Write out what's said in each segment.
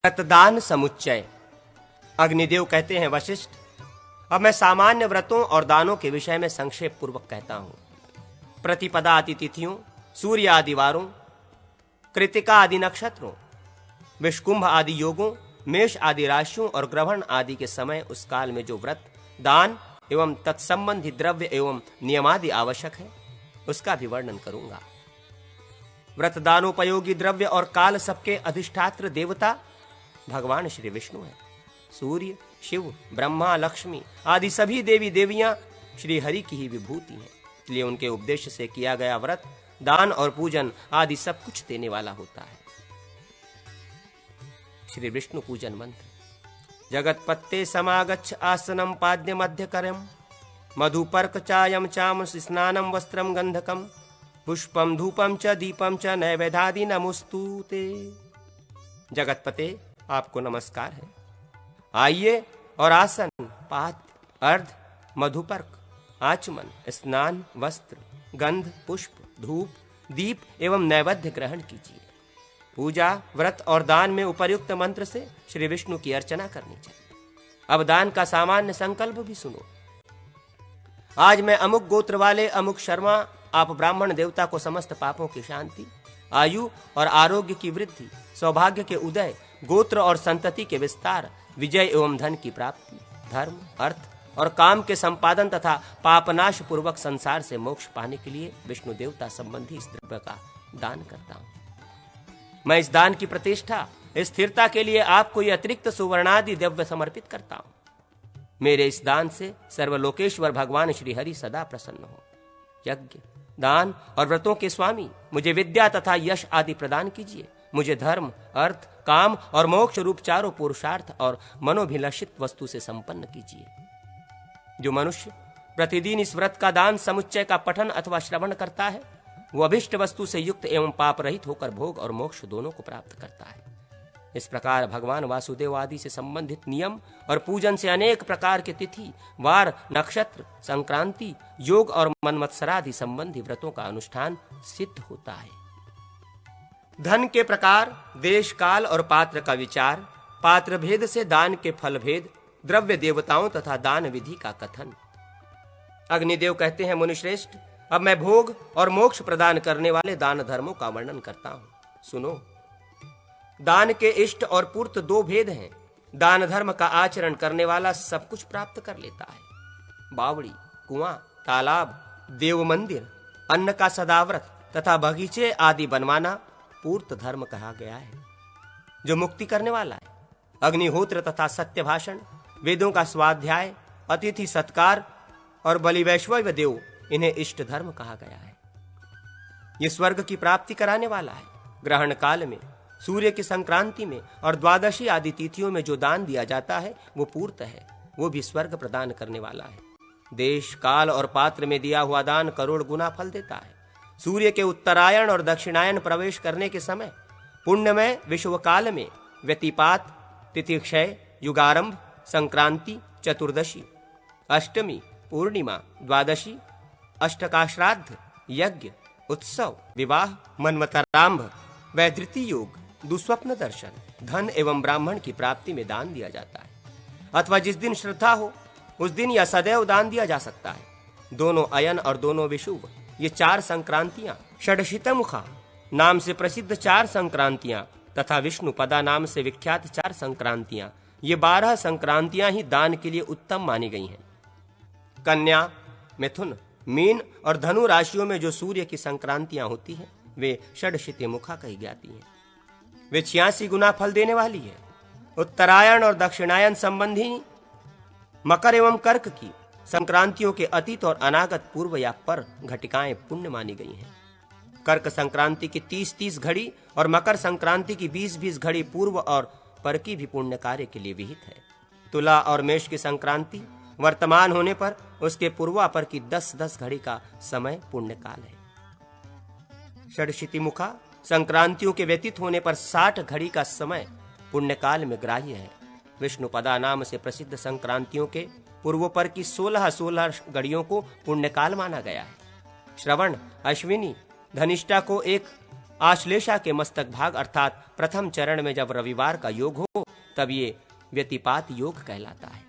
व्रतदान समुच्चय। अग्निदेव कहते हैं, वशिष्ठ, अब मैं सामान्य व्रतों और दानों के विषय में संक्षेप पूर्वक कहता हूं। प्रतिपदा आदि तिथियों, सूर्य आदि वारों, कृतिका आदि नक्षत्रों, विषकुंभ आदि योगों, मेष आदि राशियों और ग्रहण आदि के समय उस काल में जो व्रत, दान एवं तत्संबंधी द्रव्य एवं नियमादि आवश्यक है, उसका भी वर्णन करूंगा। व्रतदानोपयोगी द्रव्य और काल सबके अधिष्ठात्र देवता भगवान श्री विष्णु है। सूर्य, शिव, ब्रह्मा, लक्ष्मी आदि सभी देवी देवियां श्री हरि की ही विभूति हैं। इसलिए उनके उपदेश से किया गया व्रत, दान और पूजन आदि सब कुछ देने वाला होता है। श्री विष्णु पूजन मंत्र। जगतपत्ते समागच्छ आसनम पाद्य मध्य करम मधुपर्क चायम चाम स्नानम वस्त्रम गंधकम पुष्पम धूपम च दीपम च नैवेद्यादि नमोस्तुते। जगतपते, आपको नमस्कार है। आइए और आसन, पाद्य, अर्ध, मधुपर्क, आचमन, स्नान, वस्त्र, गंध, पुष्प, धूप, दीप एवं नैवेद्य ग्रहण कीजिए। पूजा, व्रत और दान में उपर्युक्त मंत्र से श्री विष्णु की अर्चना करनी चाहिए। अब दान का सामान्य संकल्प भी सुनो। आज मैं अमुक गोत्र वाले अमुक शर्मा आप ब्राह्मण देवता को समस्त पापों की शांति, आयु और आरोग्य की वृद्धि, सौभाग्य के उदय, गोत्र और संतति के विस्तार, विजय एवं धन की प्राप्ति, धर्म, अर्थ और काम के संपादन तथा पापनाश पूर्वक संसार से मोक्ष पाने के लिए विष्णु देवता संबंधी इस द्रव्य का दान करता हूं। मैं इस दान की प्रतिष्ठा, स्थिरता के लिए आपको ये अतिरिक्त सुवर्णादि द्रव्य समर्पित करता हूं। मेरे इस दान से सर्वलोकेश्वर भगवान श्री हरि सदा प्रसन्न हो। यज्ञ, दान और व्रतों के स्वामी, मुझे विद्या तथा यश आदि प्रदान कीजिए। मुझे धर्म, अर्थ, काम और मोक्ष रूप चारों पुरुषार्थ और मनोभिलषित वस्तु से संपन्न कीजिए। जो मनुष्य प्रतिदिन इस व्रत का दान समुच्चय का पठन अथवा श्रवण करता है, वो अभिष्ट वस्तु से युक्त एवं पाप रहित होकर भोग और मोक्ष दोनों को प्राप्त करता है। इस प्रकार भगवान वासुदेव आदि से संबंधित नियम और पूजन से अनेक प्रकार के तिथि, वार, नक्षत्र, संक्रांति, योग और मनमत्सरादि संबंधी व्रतों का अनुष्ठान सिद्ध होता है। धन के प्रकार, देश, काल और पात्र का विचार, पात्र भेद से दान के फल भेद, द्रव्य देवताओं तथा दान विधि का कथन। अग्निदेव कहते हैं, मुनिश्रेष्ठ, अब मैं भोग और मोक्ष प्रदान करने वाले दान धर्मों का वर्णन करता हूं। सुनो। दान के इष्ट और पूर्त दो भेद हैं। दान धर्म का आचरण करने वाला सब कुछ प्राप्त कर लेता है। बावड़ी, कुआं, तालाब, देव मंदिर, अन्न का सदाव्रत तथा बगीचे आदि बनवाना पूर्त धर्म कहा गया है, जो मुक्ति करने वाला है। अग्निहोत्र तथा सत्य भाषण, वेदों का स्वाध्याय, अतिथि सत्कार और बलि वैश्वव देव, इन्हें इष्ट धर्म कहा गया है। यह स्वर्ग की प्राप्ति कराने वाला है। ग्रहण काल में, सूर्य की संक्रांति में और द्वादशी आदि तिथियों में जो दान दिया जाता है वो पूर्त है, वो भी स्वर्ग प्रदान करने वाला है। देश, काल और पात्र में दिया हुआ दान करोड़ गुना फल देता है। सूर्य के उत्तरायण और दक्षिणायन प्रवेश करने के समय, पुण्यमय विश्वकाल में, व्यतिपात, तिथिक्षय, युगारंभ, संक्रांति, चतुर्दशी, अष्टमी, पूर्णिमा, द्वादशी, अष्टकाश्राद्ध, यज्ञ, उत्सव, विवाह, मन्वतरांभ, वैधृति योग, दुस्वप्न दर्शन, धन एवं ब्राह्मण की प्राप्ति में दान दिया जाता है। अथवा जिस दिन श्रद्धा हो उस दिन या सदैव दान दिया जा सकता है। दोनों अयन और दोनों विषुव, ये चार संक्रांतियां, षडशितमुखा नाम से प्रसिद्ध चार संक्रांतियां तथा विष्णुपदा नाम से विख्यात चार संक्रांतियां, ये 12 संक्रांतियां ही दान के लिए उत्तम मानी गई हैं। कन्या, मिथुन, मीन और धनु राशियों में जो सूर्य की संक्रांतियां होती हैं, वे षडशितमुखा कही जाती हैं। वे 86 गुना फल देने वाली है। उत्तरायण और दक्षिणायन संबंधी मकर एवं कर्क की संक्रांतियों के अतीत और अनागत, पूर्व या पर घटिकाएं पुण्य मानी गई हैं। कर्क संक्रांति की 30-30 घड़ी और मकर संक्रांति की 20-20 घड़ी पूर्व और पर की भी पुण्य कार्य के लिए विहित है। तुला और मेष की संक्रांति वर्तमान होने पर उसके पूर्वापर की 10-10 घड़ी का समय पुण्य काल है। षडशितिमुखा संक्रांतियों के व्यतीत होने पर 60 घड़ी का समय पुण्यकाल में ग्राह्य है। विष्णुपदा नाम से प्रसिद्ध संक्रांतियों के पूर्वोपर की 16 घड़ियों को पुण्यकाल माना गया है। श्रवण, अश्विनी, धनिष्ठा को एक आश्लेषा के मस्तक भाग अर्थात प्रथम चरण में जब रविवार का योग हो तब ये व्यतिपात योग कहलाता है।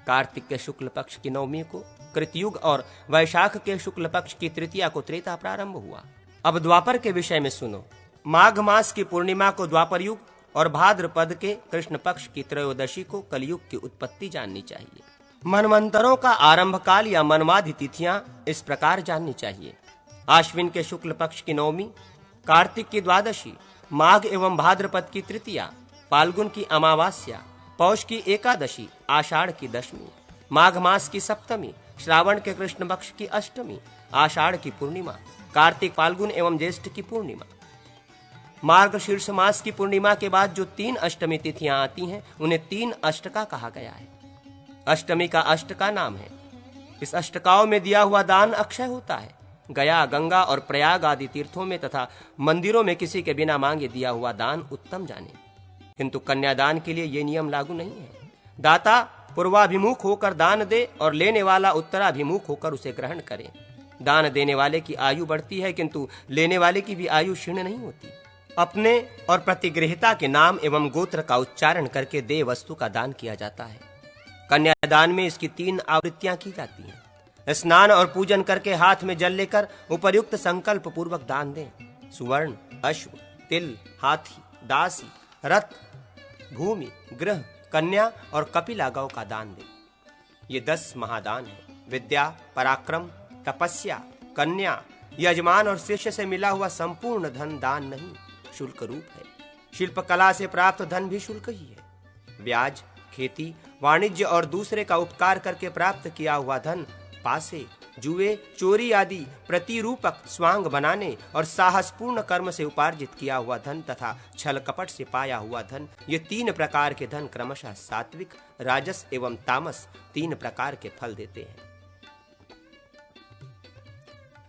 कार्तिक के शुक्ल पक्ष की नवमी को कृतयुग और वैशाख के शुक्ल पक्ष की तृतीया को त्रेता प्रारंभ हुआ। अब द्वापर के विषय में सुनो। माघ मास की पूर्णिमा को द्वापर युग और भाद्रपद के कृष्ण पक्ष की त्रयोदशी को कलयुग की उत्पत्ति जाननी चाहिए। मनवंतरों का आरंभ काल या मनवादि तिथियां इस प्रकार जाननी चाहिए। आश्विन के शुक्ल पक्ष की नवमी, कार्तिक की द्वादशी, माघ एवं भाद्रपद की तृतीया, फाल्गुन की अमावास्या, पौष की एकादशी, आषाढ़ की दशमी, माघ मास की सप्तमी, श्रावण के कृष्ण पक्ष की अष्टमी, आषाढ़ की पूर्णिमा, कार्तिक, फाल्गुन एवं ज्येष्ठ की पूर्णिमा। मार्गशीर्ष मास की पूर्णिमा के बाद जो 3 अष्टमी तिथियां आती हैं उन्हें 3 अष्टका कहा गया है। अष्टमी का अष्ट का नाम है। इस अष्टकाओं में दिया हुआ दान अक्षय होता है। गया, गंगा और प्रयाग आदि तीर्थों में तथा मंदिरों में किसी के बिना मांगे दिया हुआ दान उत्तम जाने, किंतु कन्यादान के लिए ये नियम लागू नहीं है। दाता पूर्वाभिमुख होकर दान दे और लेने वाला उत्तराभिमुख होकर उसे ग्रहण करे। दान देने वाले की आयु बढ़ती है किंतु लेने वाले की भी आयु क्षीण नहीं होती। अपने और प्रतिगृहिता के नाम एवं गोत्र का उच्चारण करके देय वस्तु का दान किया जाता है। कन्यादान में इसकी 3 आवृत्तियां की जाती हैं। स्नान और पूजन करके हाथ में जल लेकर उपर्युक्त संकल्प पूर्वक दान दें। सुवर्ण, अश्व, तिल, हाथी, दासी, रथ, भूमि, गृह, कन्या और कपिला गौ का दान दें। ये 10 महादान है। विद्या, पराक्रम, तपस्या, कन्या, यजमान और शिष्य से मिला हुआ संपूर्ण धन दान नहीं, शुल्क रूप है। शिल्प कला से प्राप्त धन भी शुल्क ही है। ब्याज, खेती, वाणिज्य और दूसरे का उपकार करके प्राप्त किया हुआ धन, पासे, जुए, चोरी आदि प्रतिरूपक स्वांग बनाने और साहसपूर्ण कर्म से उपार्जित किया हुआ धन तथा छल कपट से पाया हुआ धन, ये 3 प्रकार के धन क्रमशः सात्विक, राजस एवं तामस 3 प्रकार के फल देते हैं।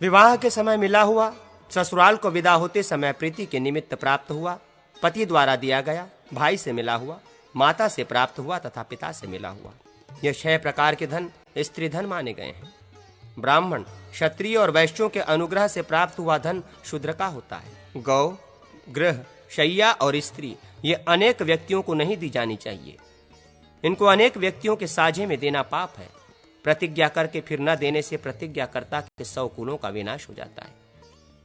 विवाह के समय मिला हुआ, ससुराल को विदा होते समय प्रीति के निमित्त प्राप्त हुआ, पति द्वारा दिया गया, भाई से मिला हुआ, माता से प्राप्त हुआ तथा पिता से मिला हुआ, यह 6 प्रकार के धन स्त्री धन माने गए हैं। ब्राह्मण, क्षत्रिय और वैश्यों के अनुग्रह से प्राप्त हुआ धन शूद्र का होता है। गौ, गृह, शैया और स्त्री ये अनेक व्यक्तियों को नहीं दी जानी चाहिए। इनको अनेक व्यक्तियों के साझे में देना पाप है। प्रतिज्ञा करके फिर न देने से प्रतिज्ञाकर्ता के 100 कुलों का विनाश हो जाता है।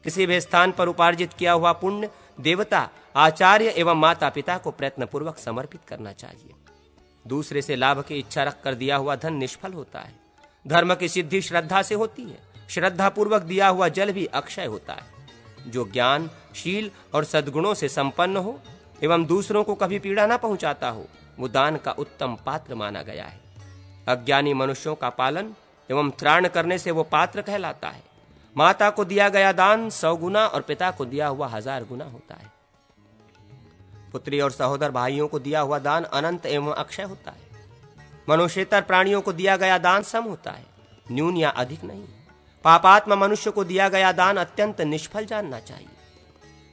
किसी भी स्थान पर उपार्जित किया हुआ पुण्य देवता, आचार्य एवं माता पिता को प्रयत्न पूर्वक समर्पित करना चाहिए। दूसरे से लाभ की इच्छा रखकर दिया हुआ धन निष्फल होता है। धर्म की सिद्धि श्रद्धा से होती है। श्रद्धा पूर्वक दिया हुआ जल भी अक्षय होता है। जो ज्ञान, शील और सद्गुणों से संपन्न हो एवं दूसरों को कभी पीड़ा न पहुंचाता हो, वो दान का उत्तम पात्र माना गया है। अज्ञानी मनुष्यों का पालन एवं त्राण करने से वो पात्र कहलाता है। माता को दिया गया दान 100 गुना और पिता को दिया हुआ 1000 गुना होता है। पुत्री और सहोदर भाइयों को दिया हुआ दान अनंत एवं अक्षय होता है। मनुष्येतर प्राणियों को दिया गया दान सम होता है, न्यून या अधिक नहीं। पापात्मा मनुष्य को दिया गया दान अत्यंत निष्फल जानना चाहिए।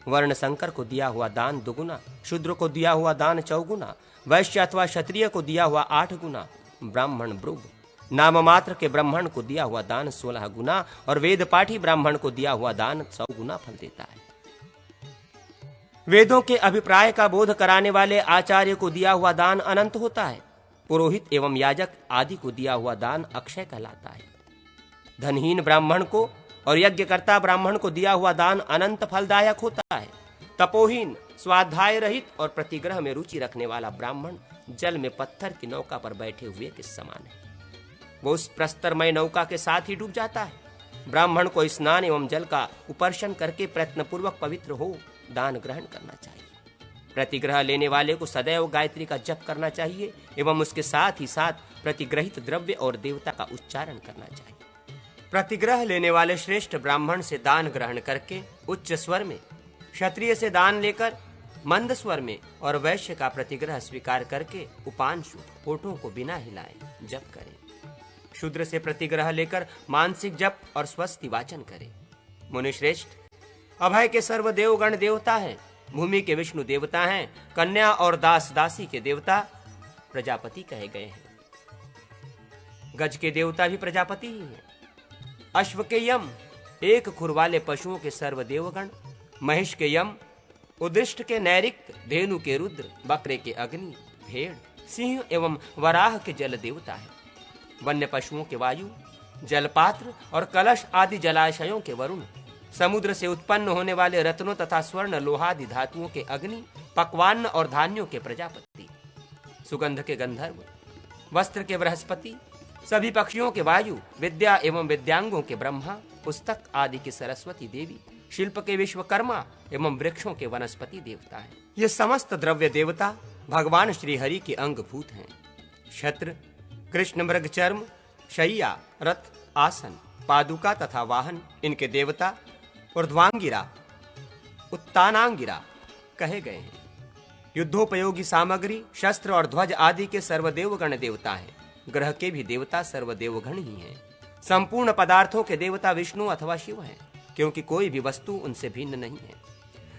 वर्ण संकर को दिया हुआ दान 2 गुना, शूद्र को दिया हुआ दान 4 गुना, वैश्य अथवा क्षत्रिय को दिया हुआ 8 गुना, ब्राह्मण ब्रुव नाम मात्र के ब्राह्मण को दिया हुआ दान 16 गुना और वेद पाठी ब्राह्मण को दिया हुआ दान 100 गुना फल देता है। वेदों के अभिप्राय का बोध कराने वाले आचार्य को दिया हुआ दान अनंत होता है। पुरोहित एवं याजक आदि को दिया हुआ दान अक्षय कहलाता है। धनहीन ब्राह्मण को और यज्ञकर्ता ब्राह्मण को दिया हुआ दान अनंत फलदायक होता है। तपोहीन, स्वाध्याय रहित और प्रतिग्रह में रुचि रखने वाला ब्राह्मण जल में पत्थर की नौका पर बैठे हुए के समान है। वो उस प्रस्तरमय नौका के साथ ही डूब जाता है। ब्राह्मण को स्नान एवं जल का उपर्शन करके प्रयत्नपूर्वक पवित्र हो दान ग्रहण करना चाहिए। प्रतिग्रह लेने वाले को सदैव गायत्री का जप करना चाहिए एवं उसके साथ ही साथ प्रतिग्रहित द्रव्य और देवता का उच्चारण करना चाहिए। प्रतिग्रह लेने वाले श्रेष्ठ ब्राह्मण से दान ग्रहण करके उच्च स्वर में, क्षत्रिय से दान लेकर मंद स्वर में और वैश्य का प्रतिग्रह स्वीकार करके उपांशु होठों को बिना हिलाए जप करें। शूद्र से प्रतिग्रह लेकर मानसिक जप और स्वस्ति वाचन करें। मुनिश्रेष्ठ, अभय के सर्व देवगण देवता हैं, भूमि के विष्णु देवता हैं, कन्या और दास दासी के देवता प्रजापति कहे गए हैं। गज के देवता भी प्रजापति ही हैं। अश्व के यम, एक खुर वाले पशुओं के सर्व देवगण महिष के यम, उदृष्ट के नैऋत्य, धेनु के रुद्र, बकरे के अग्नि, भेड़, सिंह एवं वराह के जल देवता है। वन्य पशुओं के वायु, जलपात्र और कलश आदि जलाशयों के वरुण, समुद्र से उत्पन्न होने वाले रत्नों तथा स्वर्ण लोहादि धातुओं के अग्नि, पक्वान्न और धान्यों के प्रजापति, सुगंध के गंधर्व, वस्त्र के बृहस्पति, सभी पक्षियों के वायु, विद्या एवं विद्यांगों के ब्रह्मा, पुस्तक आदि की सरस्वती देवी, शिल्प के विश्वकर्मा एवं वृक्षों के वनस्पति देवता हैं। ये समस्त द्रव्य देवता भगवान श्री हरि के अंगभूत हैं। छत्र, कृष्ण मृग चर्म, शैया, रथ, आसन, पादुका तथा वाहन इनके देवता ऊर्ध्वांगिरा, उत्तानांगिरा कहे गए हैं। युद्धोपयोगी सामग्री, शस्त्र और ध्वज आदि के सर्वदेवगण देवता हैं। ग्रह के भी देवता सर्वदेवगण ही हैं। संपूर्ण पदार्थों के देवता विष्णु अथवा शिव हैं, क्योंकि कोई भी वस्तु उनसे भिन्न नहीं है।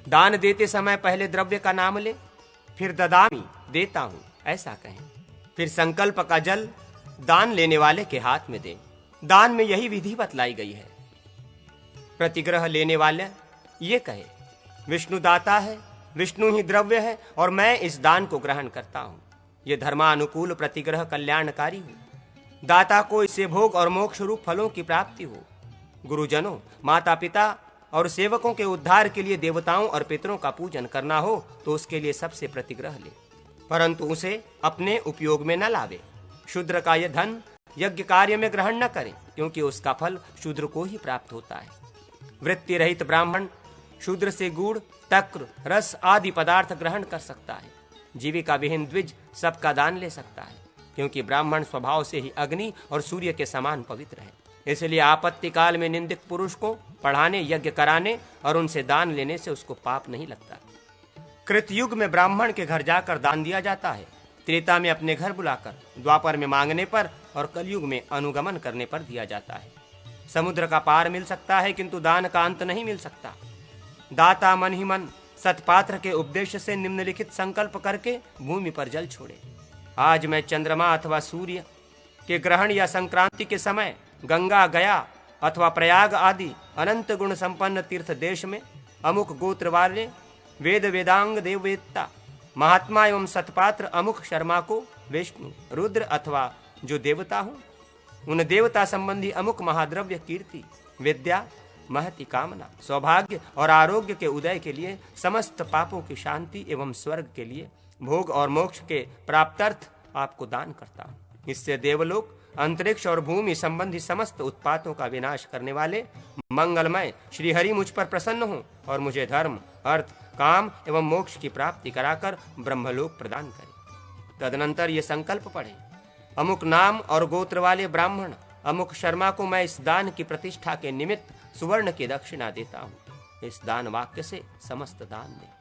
दान देते समय पहले द्रव्य का नाम ले, फिर ददामी देता हूं ऐसा कहें, फिर संकल्प का जल दान लेने वाले के हाथ में दे। दान में यही विधि बतलाई गई है। प्रतिग्रह लेने वाले ये कहे, विष्णु दाता है, विष्णु ही द्रव्य है और मैं इस दान को ग्रहण करता हूं। ये धर्मानुकूल प्रतिग्रह कल्याणकारी हो। दाता को इससे भोग और मोक्ष रूप फलों की प्राप्ति हो। गुरुजनों, माता पिता और सेवकों के उद्धार के लिए देवताओं और पितरों का पूजन करना हो तो उसके लिए सबसे प्रतिग्रह ले, परंतु उसे अपने उपयोग में न लावे। शूद्र का यह धन यज्ञ कार्य में ग्रहण न करे, क्योंकि उसका फल शूद्र को ही प्राप्त होता है। वृत्ति रहित ब्राह्मण शूद्र से गुड़, तक्र, रस आदि पदार्थ ग्रहण कर सकता है। जीविका विहीन द्विज सबका दान ले सकता है, क्योंकि ब्राह्मण स्वभाव से ही अग्नि और सूर्य के समान पवित्र है। इसलिए आपत्ति काल में निंदित पुरुष को पढ़ाने, यज्ञ कराने और उनसे दान लेने से उसको पाप नहीं लगता। कृतयुग में ब्राह्मण के घर जाकर दान दिया जाता है, त्रेता में अपने घर बुलाकर, द्वापर में मांगने पर और कलयुग में अनुगमन करने पर दिया जाता है। समुद्र का पार मिल सकता है, किंतु दान का अंत नहीं मिल सकता। दाता मन ही मन सतपात्र के उपदेश से निम्नलिखित संकल्प करके भूमि पर जल छोड़े। आज मैं चंद्रमा अथवा सूर्य के ग्रहण या संक्रांति के समय गंगा, गया अथवा प्रयाग आदि अनंत गुण संपन्न तीर्थ देश में अमुक गोत्र वाले वेद वेदांग देववेत्ता महात्मा एवं सतपात्र अमुक शर्मा को विष्णु, रुद्र अथवा जो देवता हो उन देवता संबंधी अमुक महाद्रव्य, कीर्ति, विद्या, महति, कामना, सौभाग्य और आरोग्य के उदय के लिए, समस्त पापों की शांति एवं स्वर्ग के लिए, भोग और मोक्ष के प्राप्त्यर्थ आपको दान करता हूँ। इससे देवलोक, अंतरिक्ष और भूमि संबंधी समस्त उत्पातों का विनाश करने वाले मंगलमय श्री हरि मुझ पर प्रसन्न हो और मुझे धर्म, अर्थ, काम एवं मोक्ष की प्राप्ति कराकर ब्रह्मलोक प्रदान करे। तदनंतर ये संकल्प पढ़े, अमुक नाम और गोत्र वाले ब्राह्मण अमुक शर्मा को मैं इस दान की प्रतिष्ठा के निमित्त सुवर्ण की दक्षिणा देता हूँ। इस दान वाक्य से समस्त दान दे।